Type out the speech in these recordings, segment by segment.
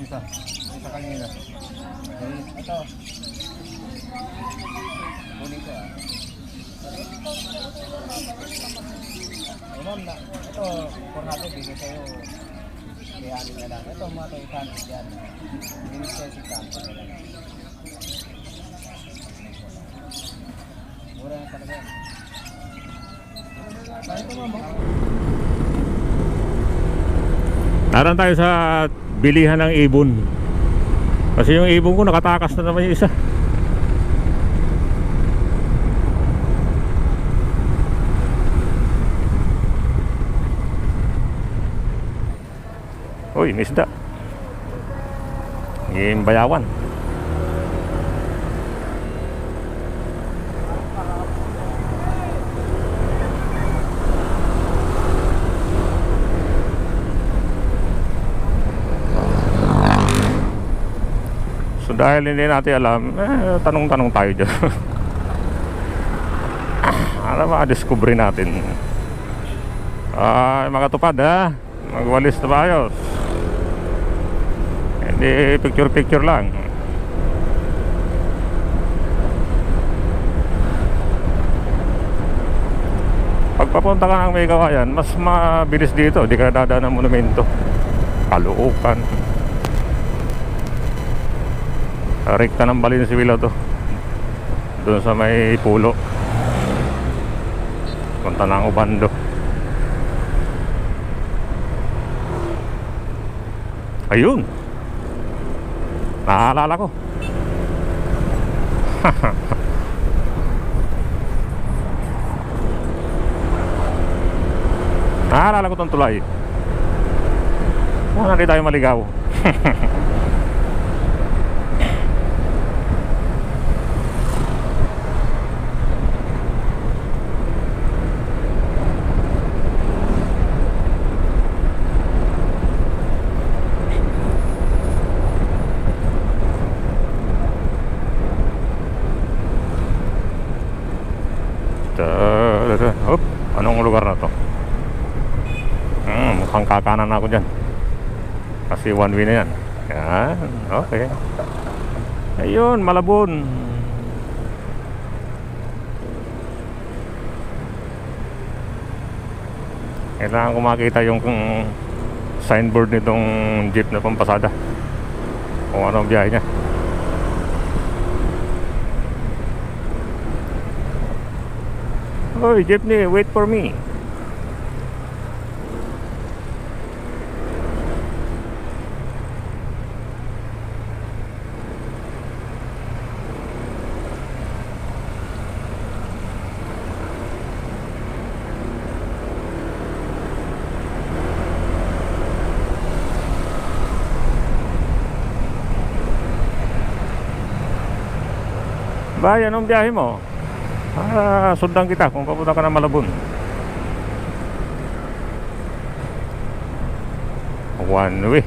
isa. Isa kanina. Ito. Kunin ko ah. Ayun na. Ito, 400 bigay sa'yo. Kaya alin na lang. Ito mga 200 yan. Binis sa'yo si Campo na lang. Mura na talaga yan. Ito mama. Naran tayo sa bilihan ng ibon. Kasi yung ibon ko nakatakas na naman yung isa. Uy, may isda. Yung bayawan. So dahil hindi natin alam, tanong-tanong tayo dyan. Ano makadiscovery natin? Mga tupad ha, magwalis na bayos. Hindi picture-picture lang. Pagpapunta ka ng may kawayan, mas mabilis dito. Di ka dadaan ng monumento, Caloocan. Rekta ng Valenzuela to. Doon sa may pulo. Punta ng Ubando. Ayun. Naalala ko. Naalala ko tong tulay. Hindi tayo maligaw. Hop, anong lugar na to? Mukhang kakanan ako dyan. Kasi one way na yan. Yan, okay. Ayun, Malabon. Kailangan ko makita yung signboard nitong jeep na pampasada. Kung ano ang biyahe niya. Hoy, jeepney, wait for me. Bay, anong biyahe mo? Sundan kita kung papunta ka ng Malabon. One way.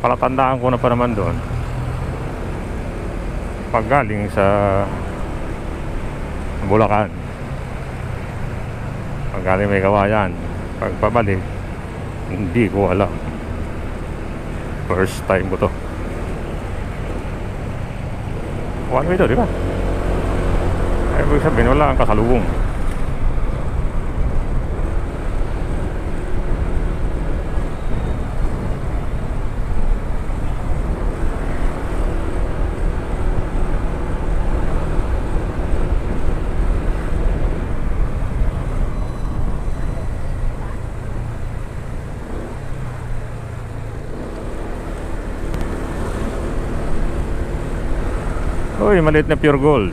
Palatandaan ko na pa naman doon. Pag galing sa Bulacan, pag galing may kawayan, pag pabalik, hindi ko alam. First time ko to. One way to, di ba? Ay, ibig sabihin, wala kang kasalubong. Uy, maliit na pure gold.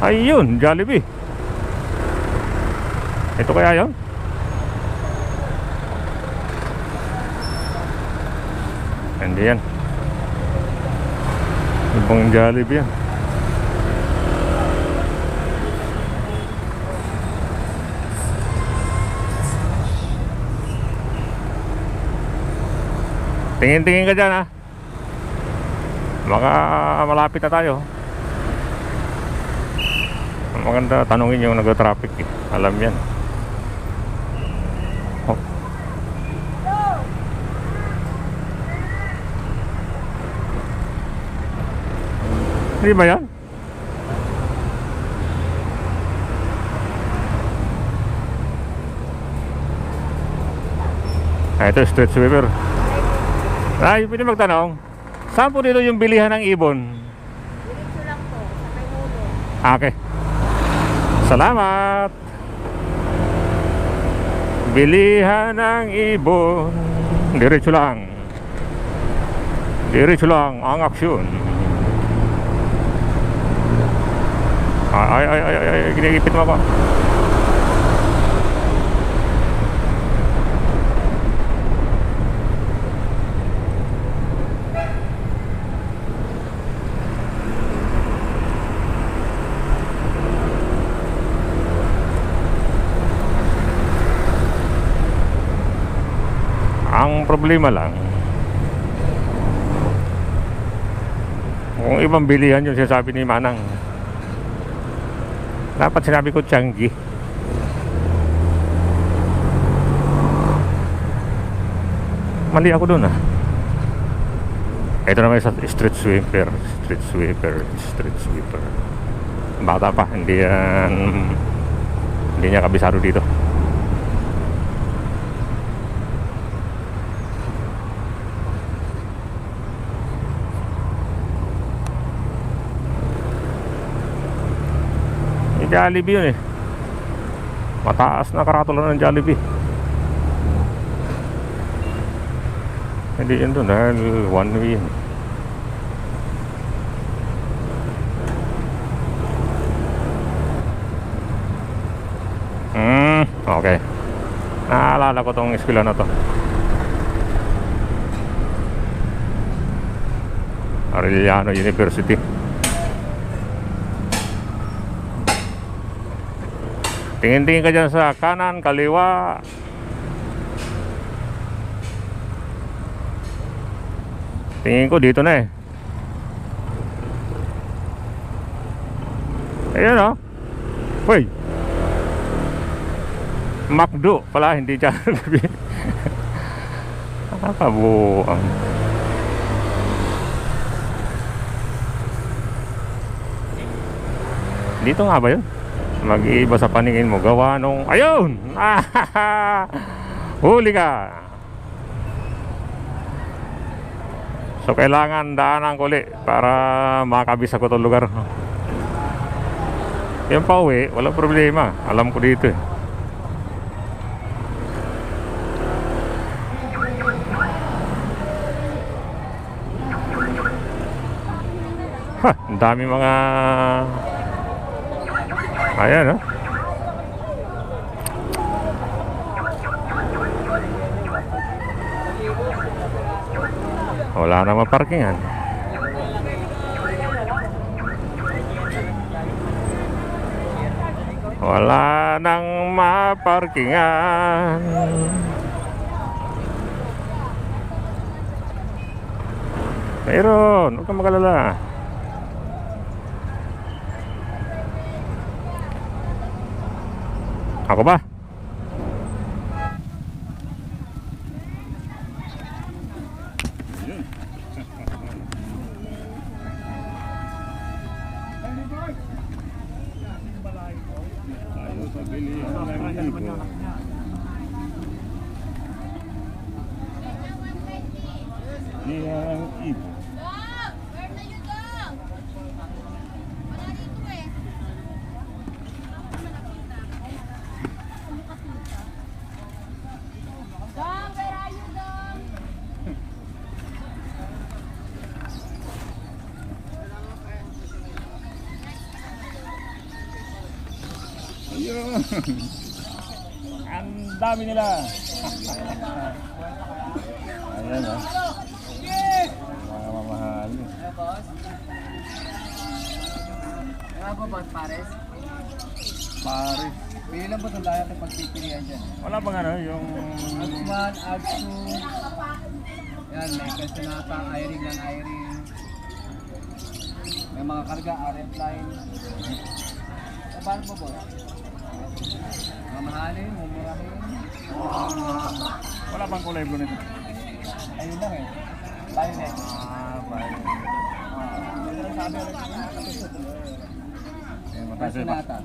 Ayun, Jollibee. Ito kaya yun? Hindi yan. Ibang Jollibee yan. Tingin-tingin ka dyan ha. Baka malapit na tayo. Maganda tanungin yung nag-traffic eh. Alam yan. Oh. Hindi ba yan? Ito street sweeper. Ay, pwede magtanong, saan po dito yung bilihan ng ibon? Diretso lang po, sa may ulo. Okay. Salamat. Bilihan ng ibon. Diretso lang. Diretso lang ang aksyon. Ay, ginigipit mo ako. Ang problema lang, kung ibang bilihan yung sinasabi ni Manang, dapat sinabi ko Changi. Mali ako dun ah. Ito naman sa street sweeper. Street sweeper. Street sweeper. Bata pa, hindi niya kabisado dito. Jollibee yun eh. Mataas na karatula ng Jollibee. Hindi yun doon dahil one way yun. Okay. Naalala ko tong eskwela na to. Arellano University. Tingin-tingin ka dyan sa kanan, kaliwa. Tingin ko dito na eh. Ayan o. Uy. McDo pala, hindi Jollibee. Nakakabuang. Dito nga ba yun? Mag-iiba sa paningin mo. Gawa nung... Ayun! Huli ka! So kailangan daanan ko ulit para makabisa ko itong lugar. Yung pa uwi, walang problema. Alam ko dito eh. Ha! Ang dami mga... Ayan, oh. Wala namang parkingan. Wala nang maparkingan. Mayroon, huwag kang magalala. Ako ba? Yang ibu. Ayun. Ang dami nila. Ayan o. Mga mamahal. Ano ba boss, pares? Paris. Pili lang po sa tayo at pagpipilihan dyan. Wala bang ano yung... Agsman, Agsu. Yan, may Castanata, Iring ng Iring. May mga karga, RF line. Paano mo, boss? Mamahalin, mumurahin. Wala bang kulay blue nito? Ayun lang eh. Violet. Violet. Ito lang sabi ulit. Ayan, magkasya ba? Castanata.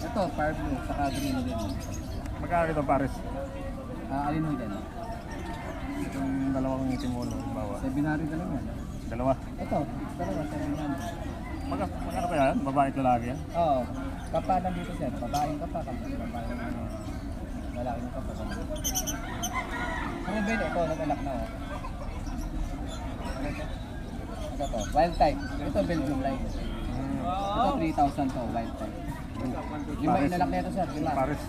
Ito, fire blue, saka green din. Magkano ito, Paris? Alin mo din? Yung dalawang timono, bawa. 700 na lang yan. Dalawa. Ito, dalawa, 700. Magkano ba yan? Babae at lalaki yan? Oo. Kapa lang dito sir. Babaeng kapa. Babaeng ano. Lalaking kapa. Ano ba ito? Nag-anak na oh. Ito to. Wild type. Ito Belgium line. Ito 3,000 to. Wild type. Lima inalak na ito sir. Lima. Paris.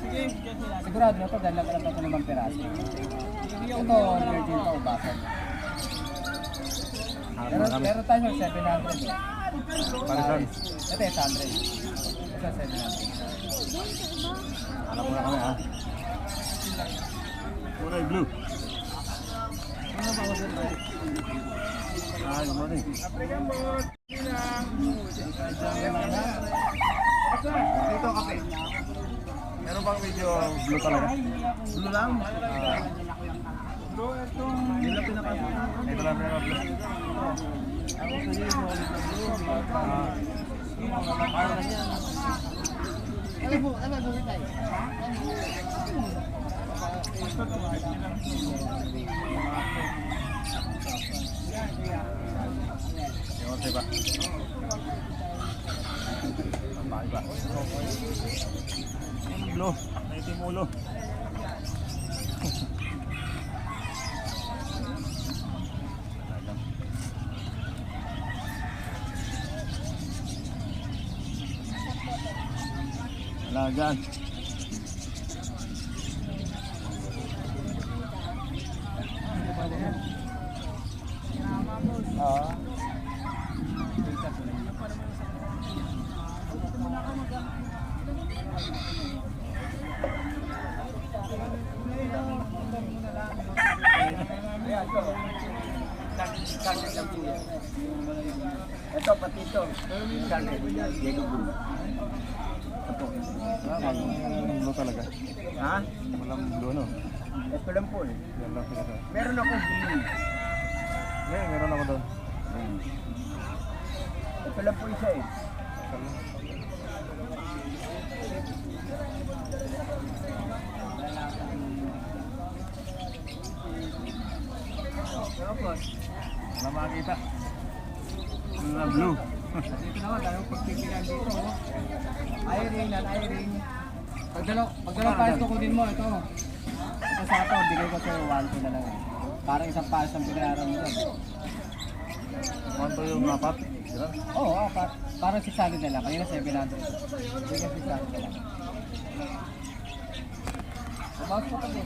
Sigurado na ito dahil nag-anak na ito ng mga piraso. Ito virgin to. Basal. Pero tayo 700 eh. Parisan. Ito 800. Ito 700. Alam mo na kami ha. Kulay blue. Ano ba ako sir? Good morning. Dito kape. Meron bang video blue talaga? Blue lang. Nila pinaka. Ito lang meron blue. Ako sa iyo, Ewan sa iba. Ang iba. Blue. May itim ulo. Lagan. Oo. Ito pati ito. Diego Blue. Walang blue talaga. Ha? Walang blue no. Ito lang po eh. Yan lang talaga. Meron akong green. Meron ako doon. Ito lang po isa eh. Tapos, Wala makakita. Na blue. dito naman tayo pagpipilihan dito. Iring, non-iring. Pagdalaw pares ko kunin mo ito. Ito sa ato, bigay ko sa'yo 1-2 na lang. Parang isang pares ang pinayaran mo doon. Kwanto yung apat? Sira? Oo, apat. Parang 600 na lang. Kanina 700. Bigyan 600 na lang. Bawas ko tabi.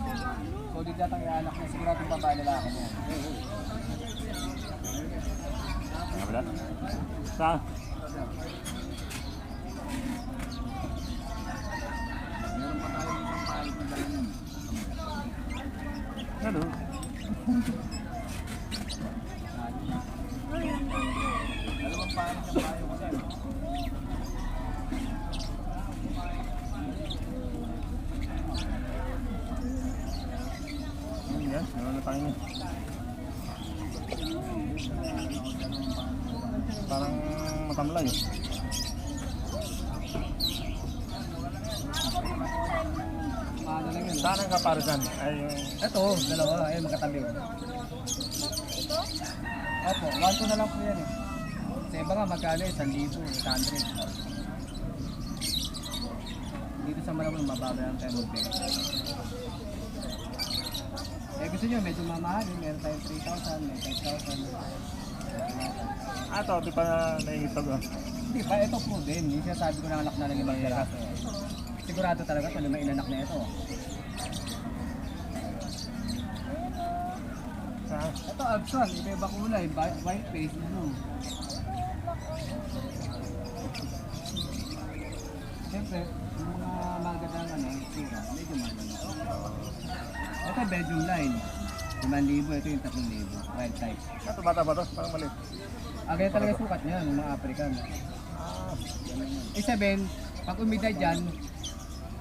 Solid yata ang anak niya. Siguradong babae lalaki niya. Ano ba? Saan? Meron pa tayo isang pares na dalaman. Hello. Dalawang pares na payo ko sa'yo. Yan, meron na tayo niya. Parang matamlay eh. Paano lang yun? Saan ang kaparisan? Ay, yung... Ito, dalawa. Ayun, magkatabi. Opo, 1-2 na lang po yan eh. Sa iba nga, magkano eh, 1,000, 100. Dito sa Malabon, mababa lang tayo mag-bake. Eh, gusto nyo, medyo mamahalin. Meron tayong 3,000, may 5,000. Ah, ito, di pa naingitag ah. Hindi pa, ito po din. Yung sinasabi ko na anak na ng ibang peraso. Sigurado talaga ito, 5 inanak na ito. Saan? Ito, Absan, iba-iba kulay. White face, blue. Siyempre, yung mga magandang ano, sira, medyo maganda. Ito, Belgium line. 5,000, ito yung 3,000. Wild type. Ito bata ba to? Parang maliit. Ganyan talaga sukat niyan, ng mga African. Eh 7, pag umida dyan,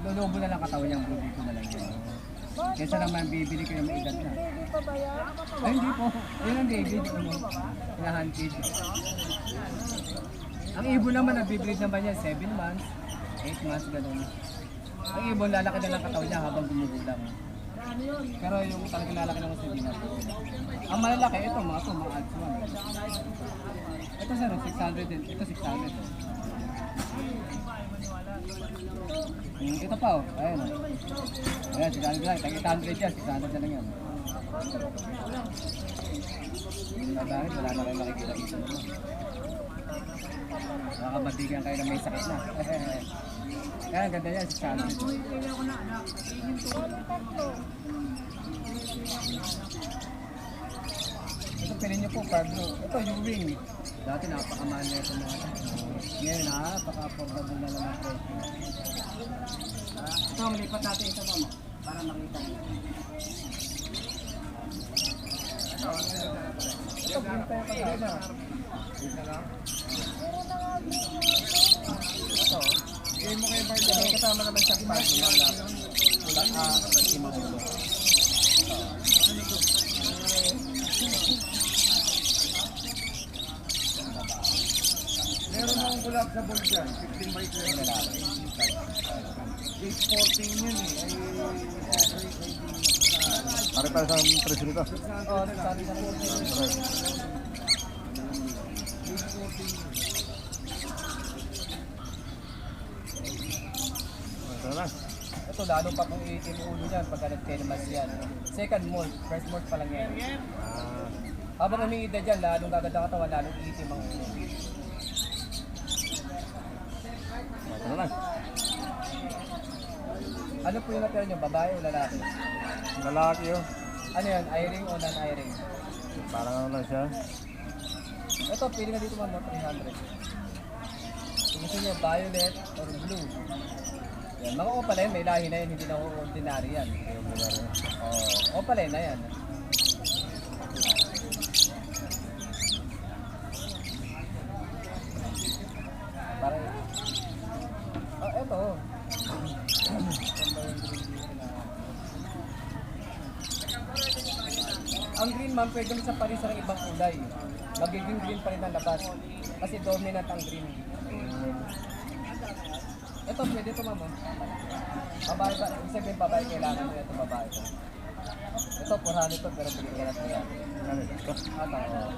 lulubo na lang katawan niyang blue dito na lang yan. Kesa naman bibili ko yung may edad na. Baby pa ba yan? Ay hindi po, ayun ang baby, di ano, hinahantid. Ang ibon naman, nagbibreed naman yan 7 months, 8 months, gano'n. Ang ibon, lalaki na lang katawan niya habang gumugulang. Pero yung talagang lalaki naman sa dinas. Ang malalaki, ito mga to, mga ads one. Ito sir, 600 din. Ito 600. Ito pa oh, ayun oh. Ayan, 600 lang. Tag 800 yan, 600 na lang yan. Dahil wala na kayo makikita dito naman. Nakakabatigan kayo na may sakit na. Kaya ang ganda yan, 600. Ito pinin niyo po, Pablo. Ito yung ring. Dati napakamahal na ito mga ito. Ngayon napaka-affordable na naman po. Ito, malipat natin ito mama. Para makita niyo. Ito, pinta yung pagkain na. Pinta lang. Ito. Gawin mo kayo Bardo. Kasama naman siya Pablo. Imagulo. Meron akong gulab sa ball dyan, 15 by 20 lalaki. Gate 14 yun eh. Pare para sa presyo nito. Oo, sabi na po. Ito na. Ito, lalo pa kung iitim ulo niyan pagka nag-10 yan. Second molt, first molt pa lang yan. Habang umiida dyan, lalong gaganda katawan, lalong iitim ang ulo. Ito na lang. Ano po yung natira niyo, babae o lalaki? Lalaki yun. Ano yan, eye-ring o non-eye-ring? Parang ano lang siya. Ito, pili na dito man, 300. Kung gusto niyo, violet or blue. Yan, mga opaline, may lahi na yan, hindi na ordinary yan. Opaline na yan. Parang, eto. Ang green ma'am, pwede mo sa parisa ng ibang kulay. Magiging green pa rin ang labas. Kasi dominant ang green. Ito, pwede ito ma'am. Babae ba? Ibig sabihin babae, kailangan mo ito babae ito. Ito, 400 to, pero bigyan ka na 300. Ano ito?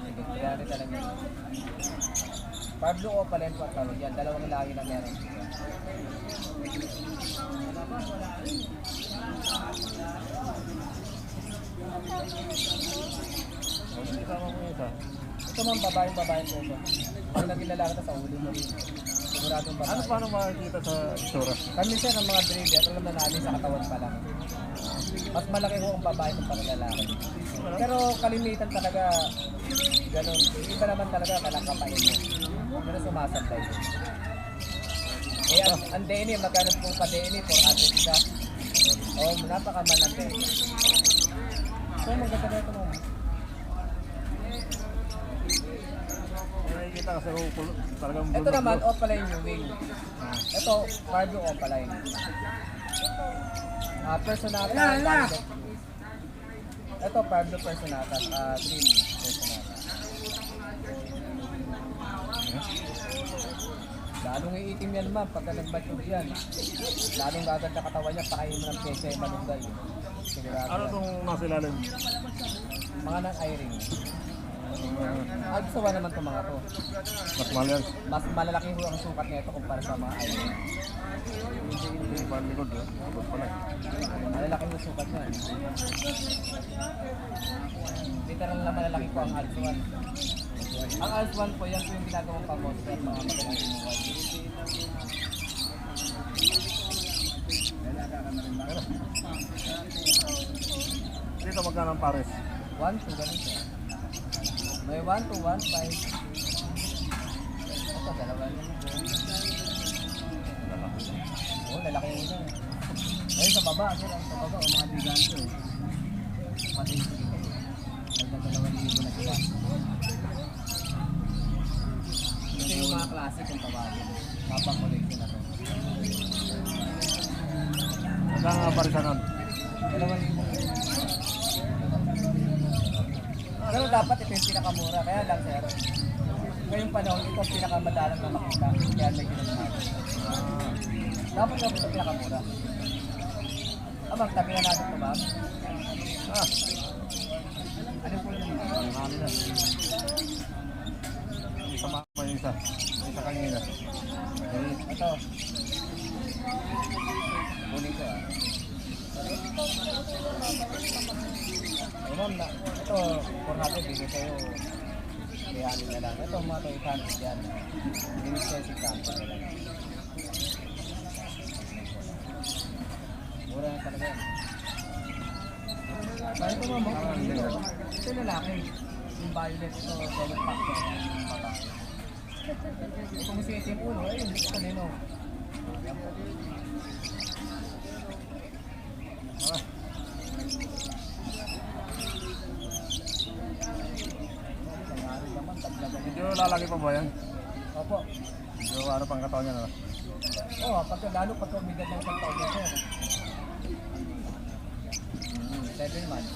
Sige, 300 talaga yun. Pablo o Palento at tawag yan. Dalawang lagi na meron. Hindi ka mo isa. Ito ma'am, babae po ito. Pag naging lalaki ito sa ulo mo rin. Siguradong babae. Ano paano makikita sa isura? Kami siya ng mga breed, at alam na namin sa katawan pa lang. Mas malaki ho ang babae kung para lalaki. Pero kalimitan talaga, ganun. Iba naman talaga, kalangkapain mo. Pero sumasabay. Eh, ang DNA, magkano po pa DNA? 400 isa. Oh, napakaman ang DNA. So, maganda na ito mo. Nakikita kasi ako talagang Ito naman, opaline yung wing. Ito, Pablo opaline. Personata. Ito, Pablo personata. Green personata. Lalong iitim yan ma'am, pagka nag-mature yan. Lalong gaganda katawan niya, pakain mo ng pese, malunggay. Sigurado Ano yan. itong nasa ilalim? Mga nang-eye-ring. Gusto naman itong mga to. Mas mahal yan. Mas malalaki ho ang sukat nito kumpara sa mga eye-ring. Hindi pa likod yun. Likod pala. Malalaki ho sukat niya. Literal na malalaki po ang Alpha 1. Ang Alpha 1 po, yan po yung ginagawang pa-monster, mga magandang inuwan. Dito magkano ang pares? 1, 2, ganun siya. May 1, 2, 1, 5. Ito, dalawa na ito. Oo, lalaki yun na. Ayun sa baba, sir. Sa baba, o mga bigante. Pati yung Pero dapat ito yung pinakamura. Kaya lang sir, ngayong panahon ito ang pinakamadalang na makita. Kaya medyo nagmahal. Dapat dapat ito pinakamura. Tabi na natin ito ma'am. Ano po yun? Marami na. Isa pa yung isa. Isa kanina. Ito. Kunin ko ma'am, ito, for natin, bigay sa'yo. Kayanin na lang. Ito, mga ito, ikanit yan. Binis sa'yo si Kanto na lang. Mura na talaga yan. Ito ma'am, ito lalaki. Yung violet, ito, solid pack ko. Kung gusto yung ulo, ayun, gusto nino. Medyo lalaki pa ba yan? Opo. Medyo ano pang katawan niya na? Oo, lalo pag umigad ng isang taon na 7 months.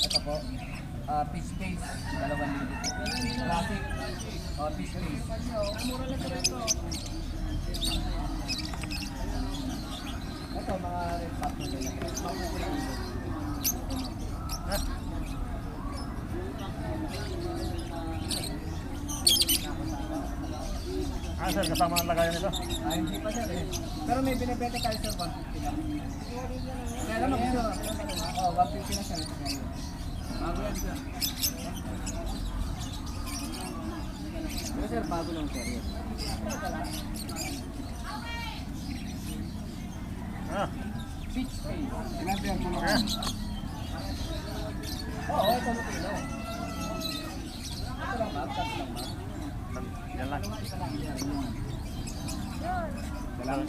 Ito po. Fish case, 2,000. Classic. Fish case. Ito, mga red top na nila. Sir, kasama ang lagayan nito? Hindi pa sir eh. Pero may binibenta tayo sir, 150 lang. Kaya lang mag-isa. 150 na sir. Bago yan sir. Pero sir, bago lang sir. Beach face. Ilan sir mga? Oo, ito mo kilo. Ito lang ma'am, tatlo lang ma'am. Yan lang. Dalang.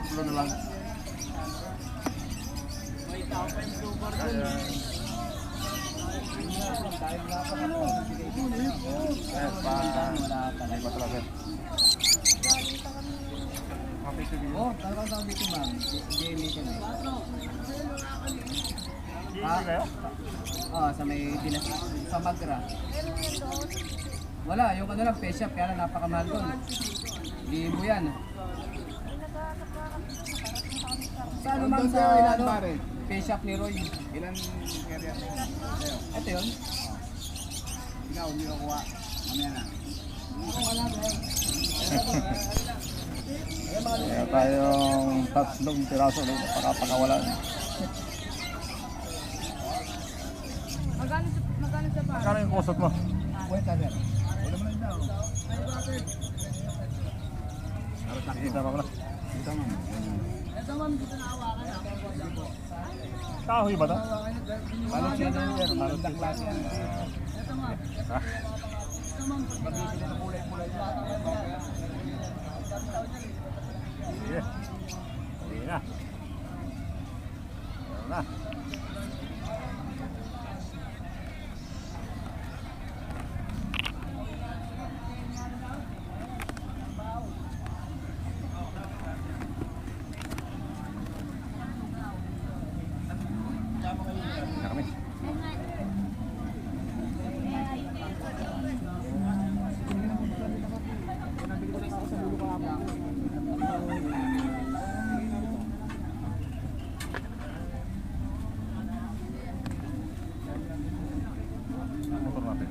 Tulo na lang. May tao pa yung blue bar dun. Dahil wala pa na ito. Wala pa na. Iba talaga. Oo, talagang sabi ko ma'am. Jamie ka na. Hindi kayo? Oo, sa may dinas. Sa Magra. Wala, yung ano lang, face shop. Kaya lang napakamahal doon. Di mo yan. Sa ano ma'am sa ano? Face shop ni Roy. Ilan area mo? Ito yun. Ikaw, hindi ko kuha. Mamaya na. Kaya tayong tatlong piraso ulit pakawala. Magkano sa pa? Kano yung kusot mo? Wait, sir. Wala mo lang daw. Kita mo ko na. Ito ma'am. Ito ma'am, dito na hawakan. Kahoy ba ito? Balot siya na yun. Balot ng klase yan. Ito ma'am. Ha? Ito ma'am. Pag-ibig na kulay-kulay yan. Sige. Sige na. Meron na. Na kami. Motor natin.